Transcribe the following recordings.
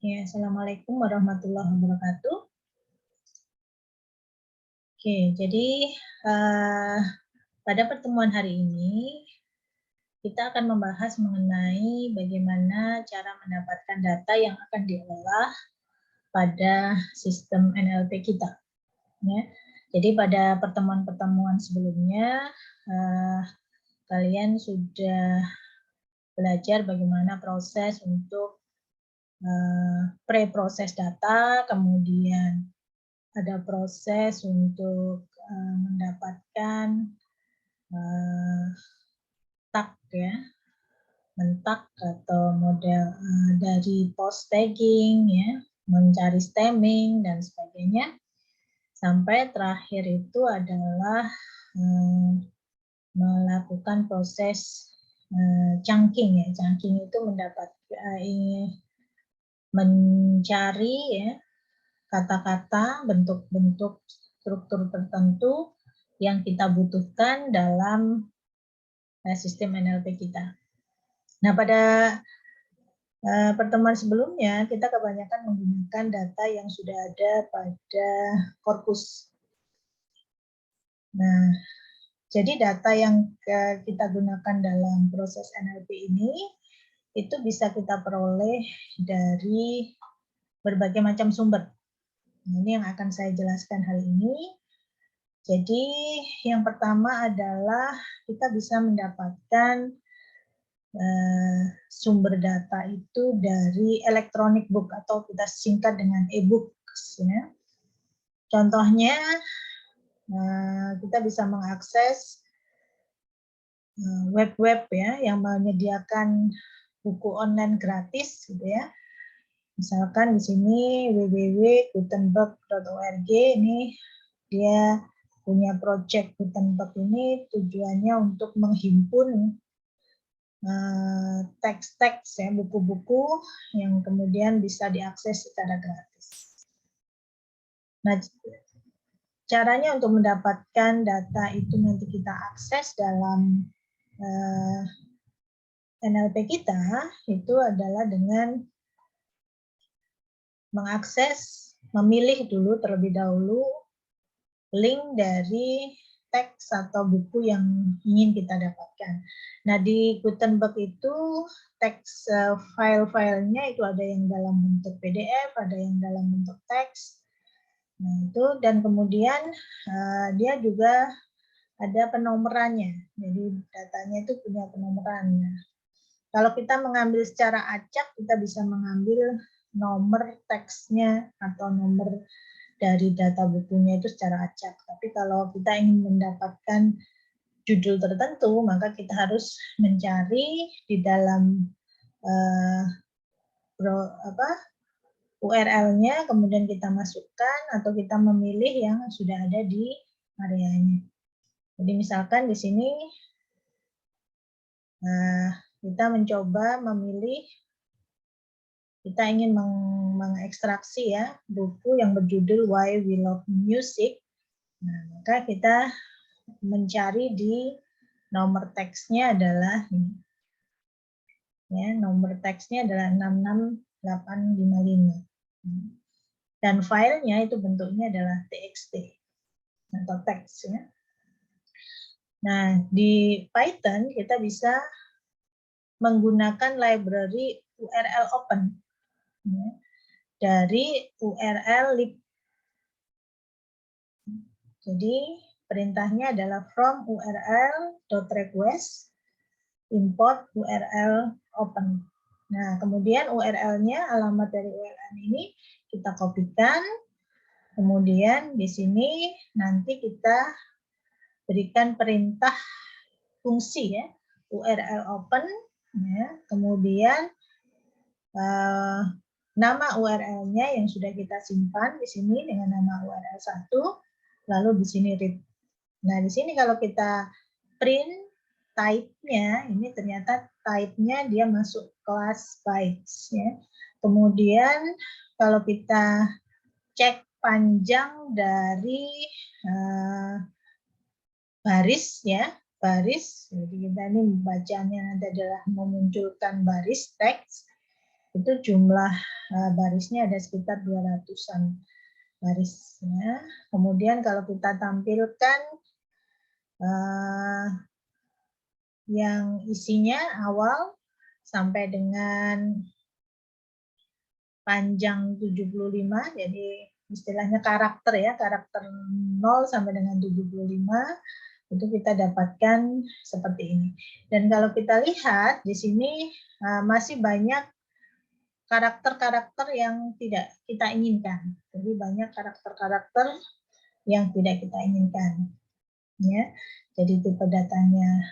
Ya, Assalamualaikum warahmatullahi wabarakatuh. Oke, jadi pada pertemuan hari ini kita akan membahas mengenai bagaimana cara mendapatkan data yang akan diolah pada sistem NLP kita. Ya. Jadi pada pertemuan-pertemuan sebelumnya kalian sudah belajar bagaimana proses untuk pre-proses data, kemudian ada proses untuk mendapatkan tag ya, mentak atau model dari post tagging ya, mencari stemming dan sebagainya. Sampai terakhir itu adalah melakukan proses chunking ya. Chunking itu mencari ya kata-kata, bentuk-bentuk struktur tertentu yang kita butuhkan dalam sistem NLP kita. Nah, pada pertemuan sebelumnya kita kebanyakan menggunakan data yang sudah ada pada korpus. Nah, jadi data yang kita gunakan dalam proses NLP ini itu bisa kita peroleh dari berbagai macam sumber. Ini yang akan saya jelaskan hari ini. Jadi yang pertama adalah kita bisa mendapatkan sumber data itu dari electronic book atau kita singkat dengan e-books. Ya. Contohnya kita bisa mengakses web-web ya yang menyediakan buku online gratis, gitu ya. Misalkan di sini www.gutenberg.org ini dia punya project Gutenberg ini tujuannya untuk menghimpun teks-teks ya, buku-buku yang kemudian bisa diakses secara gratis. Nah, caranya untuk mendapatkan data itu nanti kita akses dalam NLP kita itu adalah dengan memilih dulu terlebih dahulu link dari teks atau buku yang ingin kita dapatkan. Nah, di Gutenberg itu teks file-filenya itu ada yang dalam bentuk PDF, ada yang dalam bentuk teks. Nah, itu dan kemudian dia juga ada penomorannya. Jadi datanya itu punya penomorannya. Kalau kita mengambil secara acak, kita bisa mengambil nomor teksnya atau nomor dari data bukunya itu secara acak. Tapi kalau kita ingin mendapatkan judul tertentu, maka kita harus mencari di dalam URL-nya, kemudian kita masukkan atau kita memilih yang sudah ada di areanya. Jadi misalkan di sini kita mencoba memilih, kita ingin mengekstraksi ya buku yang berjudul Why We Love Music. Nah, maka kita mencari di nomor teksnya adalah ini. Ya, nomor teksnya adalah 66855. Dan filenya itu bentuknya adalah txt atau teks ya. Nah, di Python kita bisa menggunakan library URL open ya, dari URL lib. Jadi perintahnya adalah from url.request import URL open. Nah, kemudian URL-nya, alamat dari URL ini kita kopikan. Kemudian di sini nanti kita berikan perintah fungsi ya, URL open. Ya. Kemudian nama URL-nya yang sudah kita simpan di sini dengan nama URL 1, lalu di sini read. Nah, di sini kalau kita print type-nya, ini ternyata type-nya dia masuk kelas bytes ya. Kemudian kalau kita cek panjang dari baris ya, baris. Jadi kita ini bacanya nanti adalah memunculkan baris teks. itu jumlah barisnya ada sekitar 200-an barisnya. Kemudian kalau kita tampilkan yang isinya awal sampai dengan panjang 75, jadi istilahnya karakter ya, karakter 0 sampai dengan 75, itu kita dapatkan seperti ini. Dan kalau kita lihat di sini masih banyak karakter-karakter yang tidak kita inginkan. Jadi banyak karakter-karakter yang tidak kita inginkan. Ya, jadi tipe datanya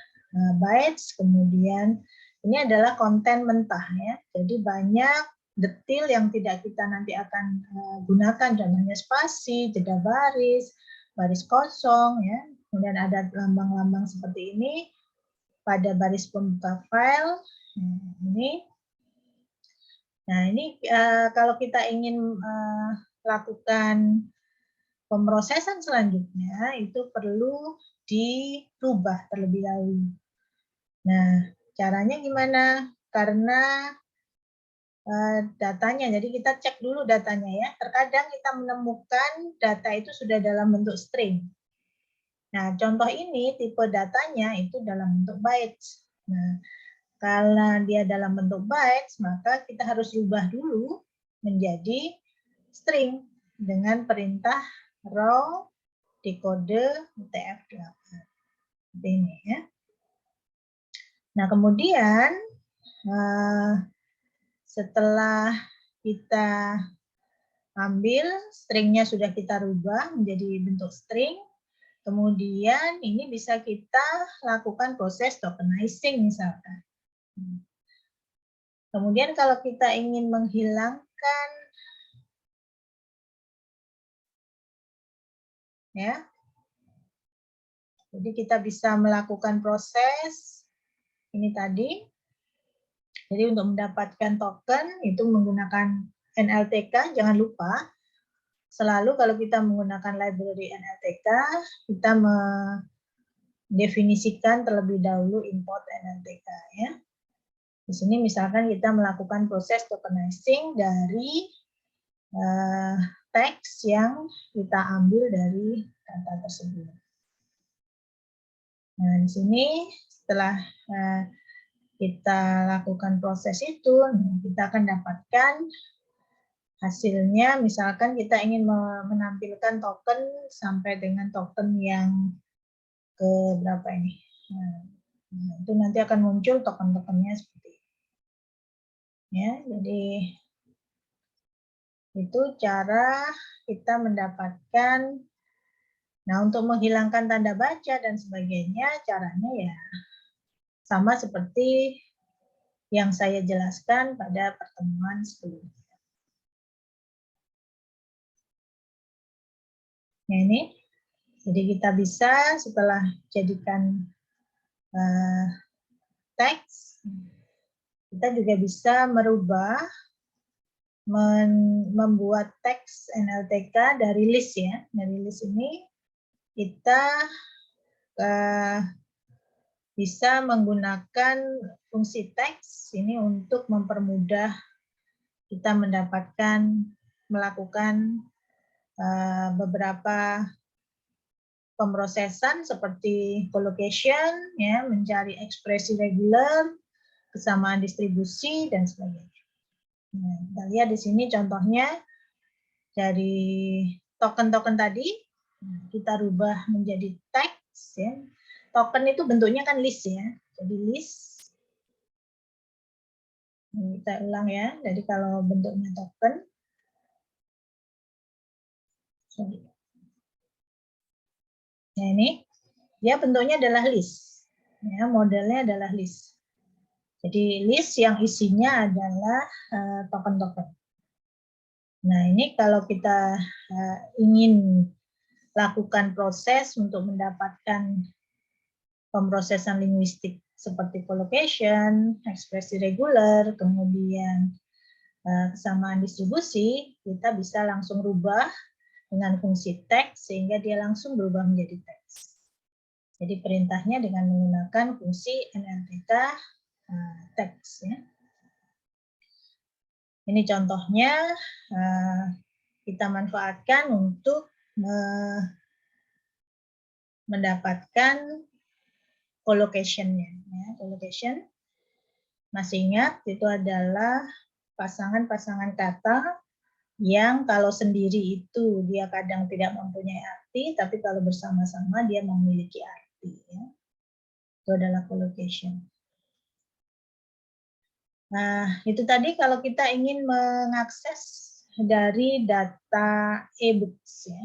bytes, kemudian ini adalah konten mentah ya. Jadi banyak detil yang tidak kita nanti akan gunakan, contohnya spasi, jeda baris, baris kosong ya. Kemudian ada lambang-lambang seperti ini pada baris pembuka file. Ini. Nah, ini kalau kita ingin lakukan pemrosesan selanjutnya itu perlu dirubah terlebih dahulu. Nah, caranya gimana? Karena datanya, jadi kita cek dulu datanya ya. Terkadang kita menemukan data itu sudah dalam bentuk string. Nah, contoh ini tipe datanya itu dalam bentuk bytes. Nah, kalau dia dalam bentuk bytes, maka kita harus rubah dulu menjadi string dengan perintah raw dekode UTF-8. Ini ya. Nah, kemudian setelah kita ambil stringnya sudah kita rubah menjadi bentuk string, kemudian ini bisa kita lakukan proses tokenizing misalkan. Kemudian kalau kita ingin menghilangkan ya, jadi kita bisa melakukan proses ini tadi. Jadi untuk mendapatkan token itu menggunakan NLTK, jangan lupa selalu kalau kita menggunakan library NLTK, kita mendefinisikan terlebih dahulu import NLTK ya. Di sini misalkan kita melakukan proses tokenizing dari teks yang kita ambil dari data tersebut. Nah, di sini setelah kita lakukan proses itu, kita akan dapatkan hasilnya. Misalkan kita ingin menampilkan token sampai dengan token yang ke berapa ini. Nah, itu nanti akan muncul token-tokennya seperti ini. Ya, jadi itu cara kita mendapatkan. Nah, untuk menghilangkan tanda baca dan sebagainya, caranya ya sama seperti yang saya jelaskan pada pertemuan sebelumnya. Nah, ini, jadi kita bisa setelah jadikan teks, kita juga bisa merubah, membuat teks NLTK dari list ya. Dari list ini kita bisa menggunakan fungsi teks ini untuk mempermudah kita melakukan beberapa pemrosesan seperti collocation, ya, mencari ekspresi reguler, kesamaan distribusi dan sebagainya. Nah, kita lihat di sini contohnya dari token-token tadi kita rubah menjadi teks. Ya. Token itu bentuknya kan list ya, jadi list. Ini kita ulang ya. Jadi kalau bentuknya token, nah ini dia bentuknya adalah list. Ya, modelnya adalah list. Jadi list yang isinya adalah token-token. Nah, ini kalau kita ingin lakukan proses untuk mendapatkan pemrosesan linguistik seperti collocation, ekspresi reguler, kemudian kesamaan distribusi, kita bisa langsung rubah dengan fungsi teks sehingga dia langsung berubah menjadi teks. Jadi perintahnya dengan menggunakan fungsi NLTK teks ya. Ini contohnya kita manfaatkan untuk mendapatkan collocation-nya. Ya, collocation, masih ingat itu adalah pasangan-pasangan kata yang kalau sendiri itu dia kadang tidak mempunyai arti, tapi kalau bersama-sama dia memiliki arti. Ya. Itu adalah collocation. Nah, itu tadi kalau kita ingin mengakses dari data e-books. Ya.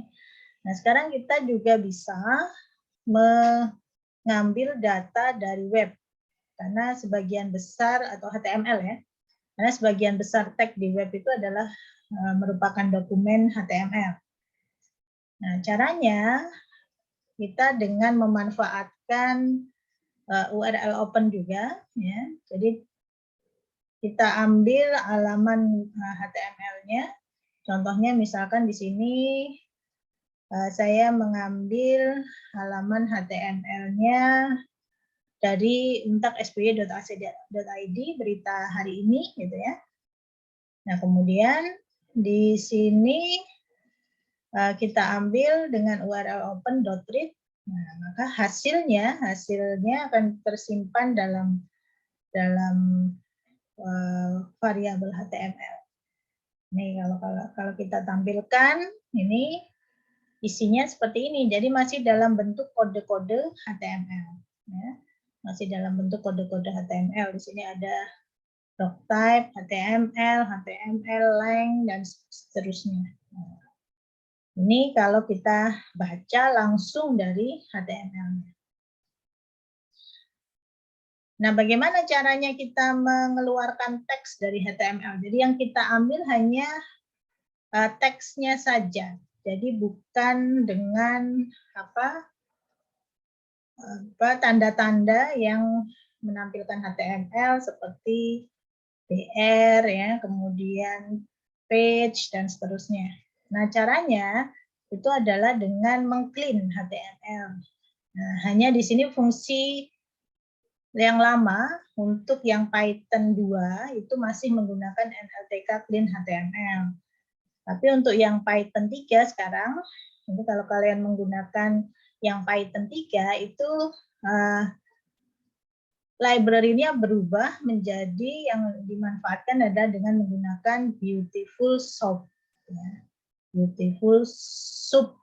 Nah, sekarang kita juga bisa mengambil data dari web. Karena sebagian besar, atau HTML ya, karena sebagian besar teks di web itu adalah merupakan dokumen HTML. Nah, caranya kita dengan memanfaatkan URL open juga, ya. Jadi kita ambil halaman HTML-nya. Contohnya misalkan di sini saya mengambil halaman HTML-nya dari untak.sby.ac.id berita hari ini, gitu ya. Nah, kemudian di sini kita ambil dengan URL open.read. Nah, maka hasilnya akan tersimpan dalam variabel HTML. Nih kalau kita tampilkan ini isinya seperti ini. Jadi masih dalam bentuk kode-kode HTML. Ya. Masih dalam bentuk kode-kode HTML. Di sini ada doctype, HTML, length, dan seterusnya. Nah, ini kalau kita baca langsung dari HTML-nya. Nah, bagaimana caranya kita mengeluarkan teks dari HTML? Jadi yang kita ambil hanya teksnya saja. Jadi bukan dengan tanda-tanda yang menampilkan HTML seperti BR, ya, kemudian page dan seterusnya. Nah, caranya itu adalah dengan mengclean HTML. Nah, hanya di sini fungsi yang lama untuk yang Python 2 itu masih menggunakan NLTK clean HTML. Tapi untuk yang Python 3 sekarang, ini kalau kalian menggunakan yang Python 3 itu library-nya berubah menjadi yang dimanfaatkan adalah dengan menggunakan Beautiful Soup. Ya. Beautiful Soup.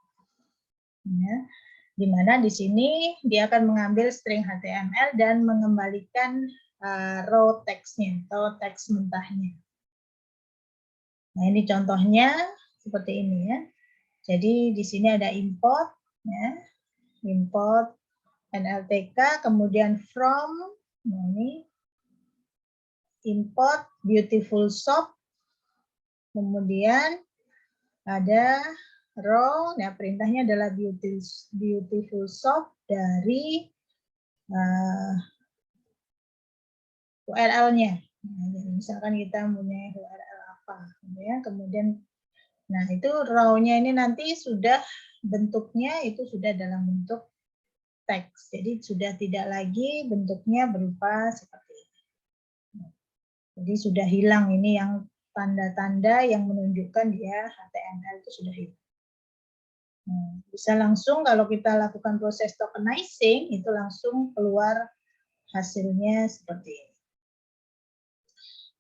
Ya. Di mana di sini dia akan mengambil string HTML dan mengembalikan raw text-nya atau teks mentahnya. Nah, ini contohnya seperti ini ya. Jadi di sini ada import, ya. Import NLTK, kemudian from, nah ini import beautiful shop, kemudian ada row, nah perintahnya adalah beautiful shop dari URL-nya. Nah, misalkan kita punya URL apa, ya. Kemudian, nah itu row-nya ini nanti sudah bentuknya itu sudah dalam bentuk teks, jadi sudah tidak lagi bentuknya berupa seperti ini. Jadi sudah hilang ini yang tanda-tanda yang menunjukkan dia HTML itu sudah hilang. Bisa langsung kalau kita lakukan proses tokenizing, itu langsung keluar hasilnya seperti ini.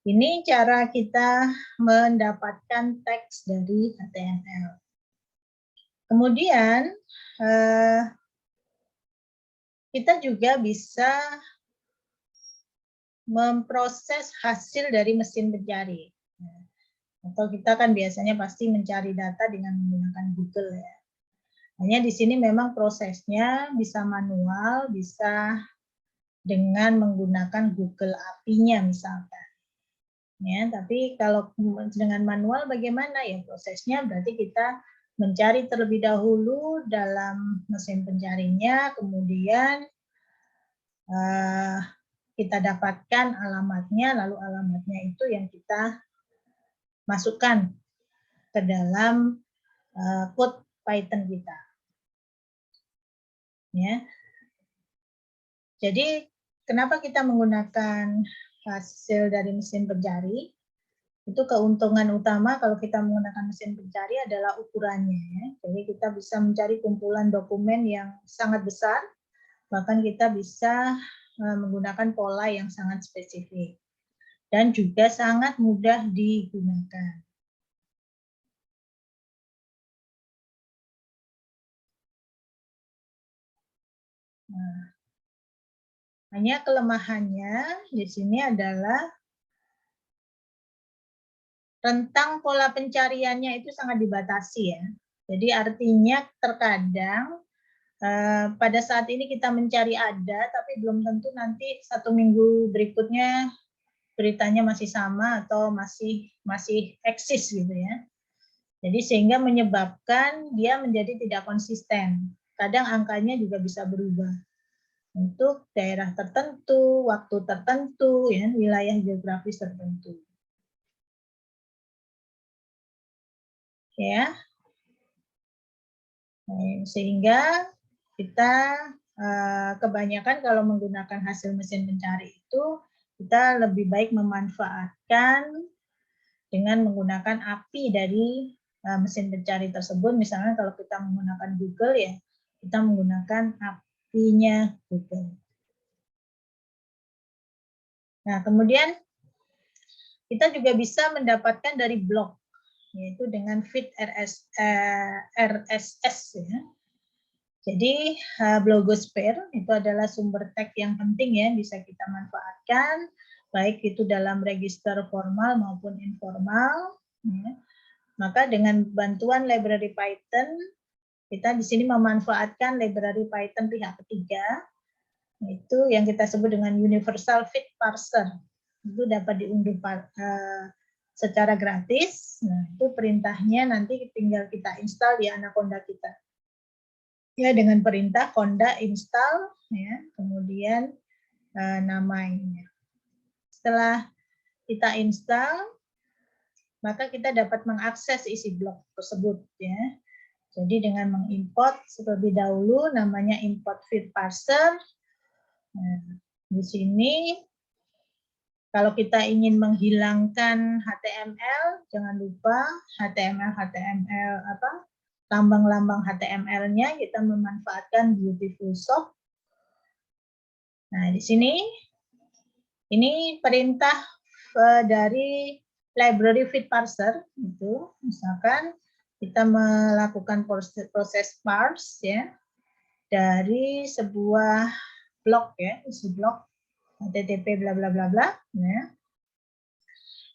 Ini cara kita mendapatkan teks dari HTML. Kemudian, kita juga bisa memproses hasil dari mesin pencari. Atau kita kan biasanya pasti mencari data dengan menggunakan Google ya. Hanya di sini memang prosesnya bisa manual, bisa dengan menggunakan Google API-nya misalkan. Ya, tapi kalau dengan manual bagaimana ya prosesnya? Berarti kita mencari terlebih dahulu dalam mesin pencarinya, kemudian kita dapatkan alamatnya, lalu alamatnya itu yang kita masukkan ke dalam code Python kita. Ya. Jadi kenapa kita menggunakan hasil dari mesin pencari? Itu keuntungan utama kalau kita menggunakan mesin pencari adalah ukurannya. Ya. Jadi kita bisa mencari kumpulan dokumen yang sangat besar, bahkan kita bisa menggunakan pola yang sangat spesifik. Dan juga sangat mudah digunakan. Nah, hanya kelemahannya di sini adalah rentang pola pencariannya itu sangat dibatasi ya. Jadi artinya terkadang pada saat ini kita mencari ada, tapi belum tentu nanti 1 minggu berikutnya beritanya masih sama atau masih eksis gitu ya. Jadi sehingga menyebabkan dia menjadi tidak konsisten. Kadang angkanya juga bisa berubah untuk daerah tertentu, waktu tertentu, ya, wilayah geografis tertentu. Ya, sehingga kita kebanyakan kalau menggunakan hasil mesin pencari itu kita lebih baik memanfaatkan dengan menggunakan API dari mesin pencari tersebut. Misalnya kalau kita menggunakan Google ya, kita menggunakan API-nya Google. Nah, kemudian kita juga bisa mendapatkan dari blog, yaitu dengan feed RSS. Ya. Jadi blogosphere itu adalah sumber teks yang penting ya, bisa kita manfaatkan, baik itu dalam register formal maupun informal. Ya. Maka dengan bantuan library Python, kita di sini memanfaatkan library Python pihak ketiga, itu yang kita sebut dengan Universal Feed Parser. Itu dapat diunduh secara gratis. Nah, itu perintahnya nanti tinggal kita install di Anaconda kita. Ya, dengan perintah conda install, ya, kemudian namanya. Setelah kita install, maka kita dapat mengakses isi blog tersebut, ya. Jadi dengan mengimport terlebih dahulu namanya import feed parser. Nah, di sini kalau kita ingin menghilangkan HTML, jangan lupa HTML lambang-lambang HTML-nya kita memanfaatkan Beautifulsoft. Nah, di sini ini perintah dari library feed parser itu, misalkan kita melakukan proses parse ya dari sebuah blog ya, isi blog http bla bla bla bla ya.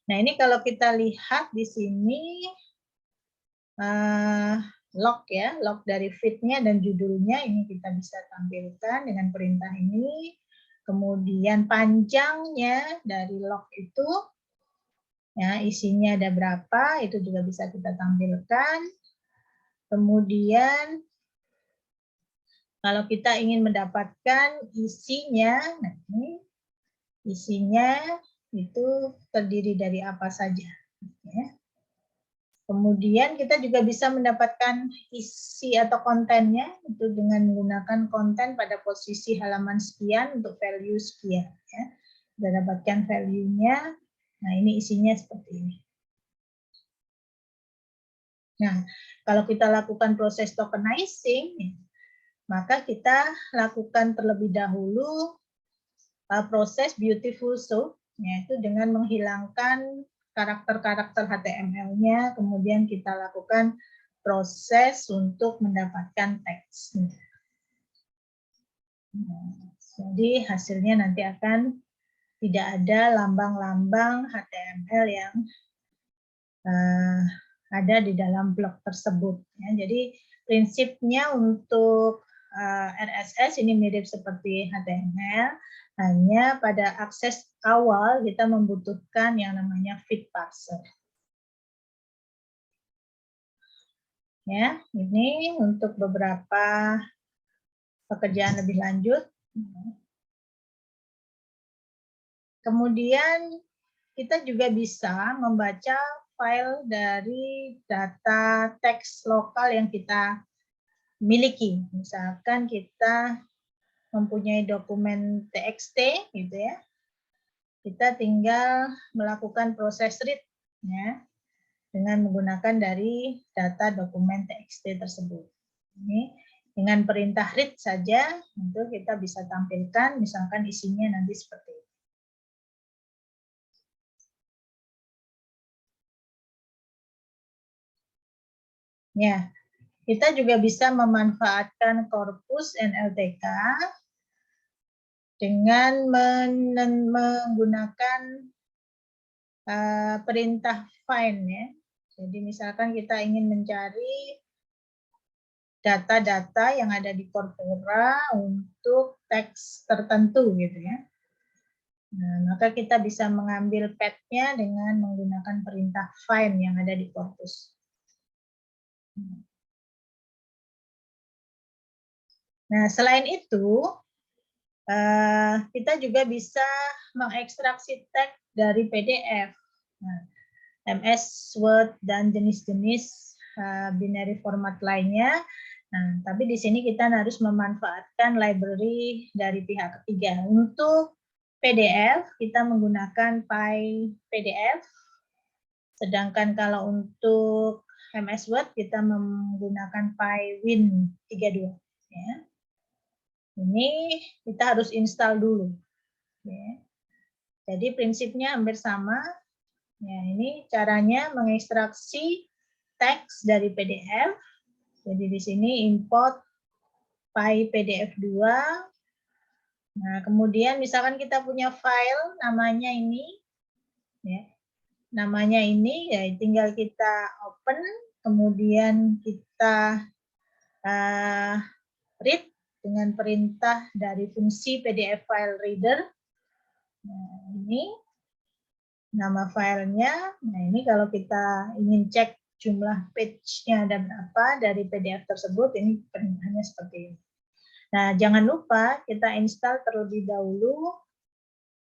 Nah, ini kalau kita lihat di sini log ya, log dari feed-nya dan judulnya ini kita bisa tampilkan dengan perintah ini. Kemudian panjangnya dari log itu ya, isinya ada berapa, itu juga bisa kita tampilkan. Kemudian kalau kita ingin mendapatkan isinya, nah ini isinya itu terdiri dari apa saja. Ya. Kemudian kita juga bisa mendapatkan isi atau kontennya itu dengan menggunakan konten pada posisi halaman sekian untuk value sekian. Ya. Kita dapatkan value-nya. Nah, ini isinya seperti ini. Nah, kalau kita lakukan proses tokenizing, maka kita lakukan terlebih dahulu proses Beautifulsoft, yaitu dengan menghilangkan karakter-karakter HTML-nya, kemudian kita lakukan proses untuk mendapatkan teks. Jadi hasilnya nanti akan tidak ada lambang-lambang HTML yang ada di dalam blog tersebut. Ya, jadi prinsipnya untuk RSS ini mirip seperti HTML, hanya pada akses awal kita membutuhkan yang namanya feed parser. Ya, ini untuk beberapa pekerjaan lebih lanjut. Kemudian kita juga bisa membaca file dari data teks lokal yang kita miliki. Misalkan kita mempunyai dokumen TXT gitu ya. Kita tinggal melakukan proses read ya, dengan menggunakan dari data dokumen TXT tersebut. Ini dengan perintah read saja itu kita bisa tampilkan, misalkan isinya nanti seperti ini. Ya, kita juga bisa memanfaatkan korpus NLTK dengan menggunakan perintah find, ya. Jadi misalkan kita ingin mencari data-data yang ada di corpora untuk teks tertentu gitu ya. Nah, maka kita bisa mengambil path-nya dengan menggunakan perintah find yang ada di korpus. Nah, selain itu, kita juga bisa mengekstraksi teks dari PDF. Nah, MS, Word, dan jenis-jenis binary format lainnya. Nah, tapi di sini kita harus memanfaatkan library dari pihak ketiga. Untuk PDF, kita menggunakan PyPDF. Sedangkan kalau untuk MS Word, kita menggunakan PyWin32. Ya. Ini kita harus install dulu. Ya. Jadi prinsipnya hampir sama. Ya, ini caranya mengekstraksi teks dari PDF. Jadi di sini import PyPDF2. Nah, kemudian misalkan kita punya file namanya ini, ya, namanya ini, ya tinggal kita open, kemudian kita read dengan perintah dari fungsi PDF file reader. Nah, ini nama filenya. Nah, ini kalau kita ingin cek jumlah page-nya ada berapa dari PDF tersebut, ini perintahnya seperti ini. Nah, jangan lupa kita install terlebih dahulu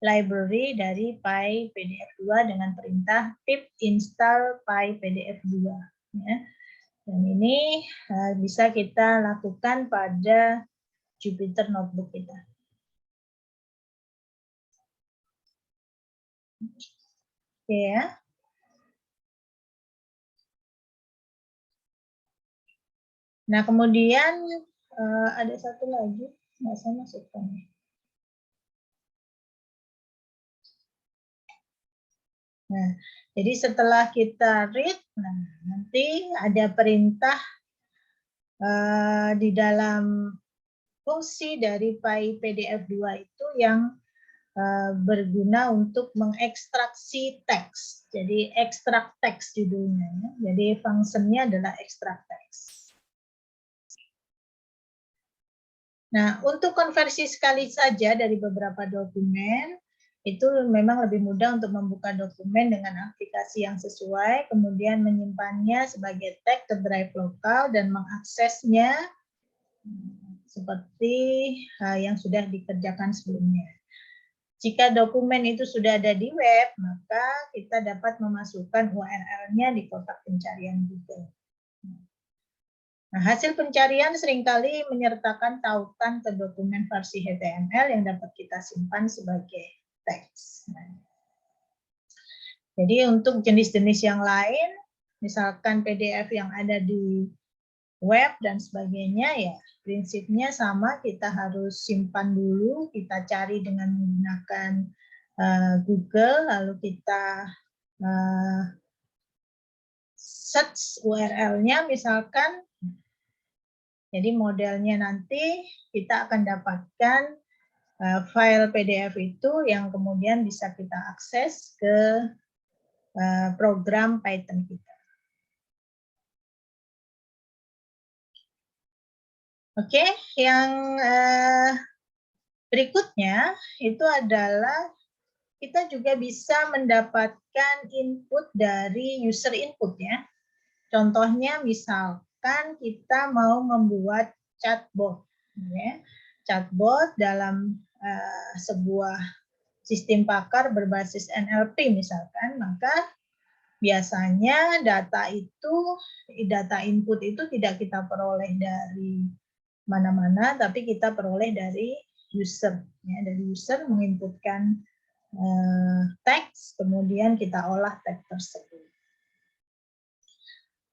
library dari PyPDF2 dengan perintah pip install PyPDF2. Ya. Dan ini bisa kita lakukan pada Jupyter Notebook kita. Oke ya. Nah, kemudian ada satu lagi, nggak saya masukkan. Nah, jadi setelah kita read, nah, nanti ada perintah di dalam fungsi dari PyPDF2 itu yang berguna untuk mengekstraksi teks. Jadi ekstrak teks judulnya. Ya. Jadi fungsinya adalah ekstrak teks. Nah, untuk konversi sekali saja dari beberapa dokumen, itu memang lebih mudah untuk membuka dokumen dengan aplikasi yang sesuai, kemudian menyimpannya sebagai teks ke drive lokal dan mengaksesnya seperti yang sudah dikerjakan sebelumnya. Jika dokumen itu sudah ada di web, maka kita dapat memasukkan URL-nya di kotak pencarian Google. Nah, hasil pencarian seringkali menyertakan tautan ke dokumen versi HTML yang dapat kita simpan sebagai teks. Nah, jadi untuk jenis-jenis yang lain, misalkan PDF yang ada di web dan sebagainya, ya prinsipnya sama, kita harus simpan dulu, kita cari dengan menggunakan Google, lalu kita search URL-nya misalkan. Jadi modelnya nanti kita akan dapatkan file PDF itu yang kemudian bisa kita akses ke program Python kita. Oke, yang berikutnya itu adalah kita juga bisa mendapatkan input dari user input ya. Contohnya misalkan kita mau membuat chatbot, ya. Chatbot dalam sebuah sistem pakar berbasis NLP misalkan, maka biasanya data input itu tidak kita peroleh dari mana-mana, tapi kita peroleh dari user. Ya, dari user menginputkan teks, kemudian kita olah teks tersebut.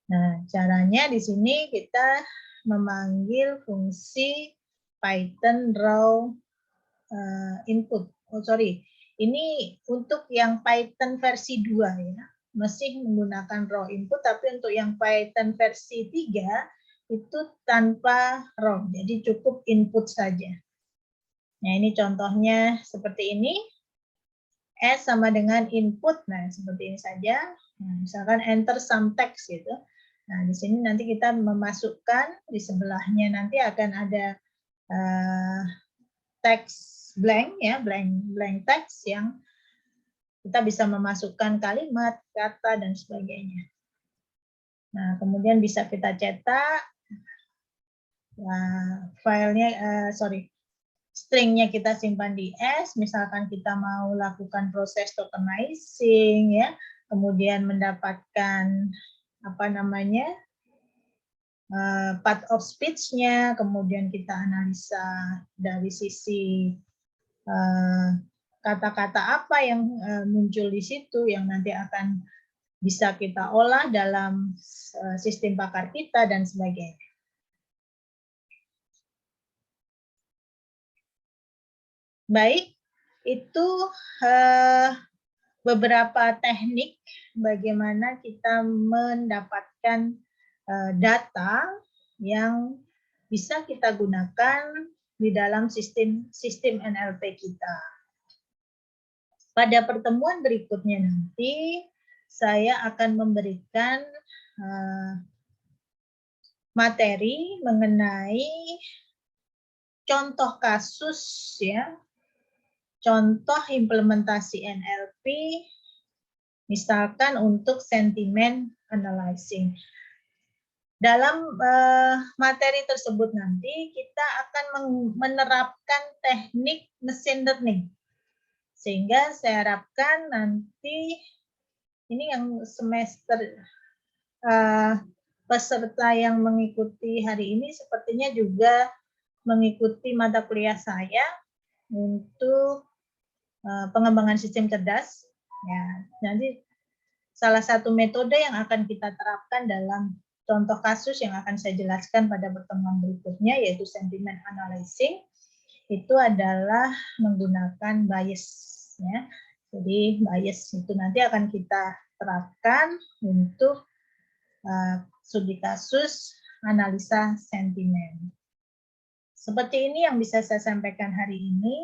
Nah, caranya di sini kita memanggil fungsi Python raw input. Oh, sorry. Ini untuk yang Python versi 2 ya. Masih menggunakan raw input, tapi untuk yang Python versi 3 itu tanpa raw. Jadi cukup input saja. Nah, ini contohnya seperti ini. S sama dengan input. Nah, seperti ini saja. Nah, misalkan enter some text gitu. Nah, di sini nanti kita memasukkan, di sebelahnya nanti akan ada teks blank ya, blank teks yang kita bisa memasukkan kalimat, kata dan sebagainya. Nah, kemudian bisa kita cetak filenya, stringnya kita simpan di S, misalkan kita mau lakukan proses tokenizing ya, kemudian mendapatkan apa namanya part of speech-nya, kemudian kita analisa dari sisi kata-kata apa yang muncul di situ yang nanti akan bisa kita olah dalam sistem pakar kita dan sebagainya. Baik, itu beberapa teknik bagaimana kita mendapatkan data yang bisa kita gunakan di dalam sistem NLP kita. Pada pertemuan berikutnya nanti, saya akan memberikan materi mengenai contoh kasus ya, contoh implementasi NLP, misalkan untuk sentiment analyzing. Dalam materi tersebut nanti kita akan menerapkan teknik machine learning. Sehingga saya harapkan nanti ini yang semester peserta yang mengikuti hari ini sepertinya juga mengikuti mata kuliah saya untuk pengembangan sistem cerdas. Ya, nanti salah satu metode yang akan kita terapkan dalam contoh kasus yang akan saya jelaskan pada pertemuan berikutnya, yaitu sentiment analyzing, itu adalah menggunakan bias. Ya. Jadi bias itu nanti akan kita terapkan untuk studi kasus analisa sentimen. Seperti ini yang bisa saya sampaikan hari ini.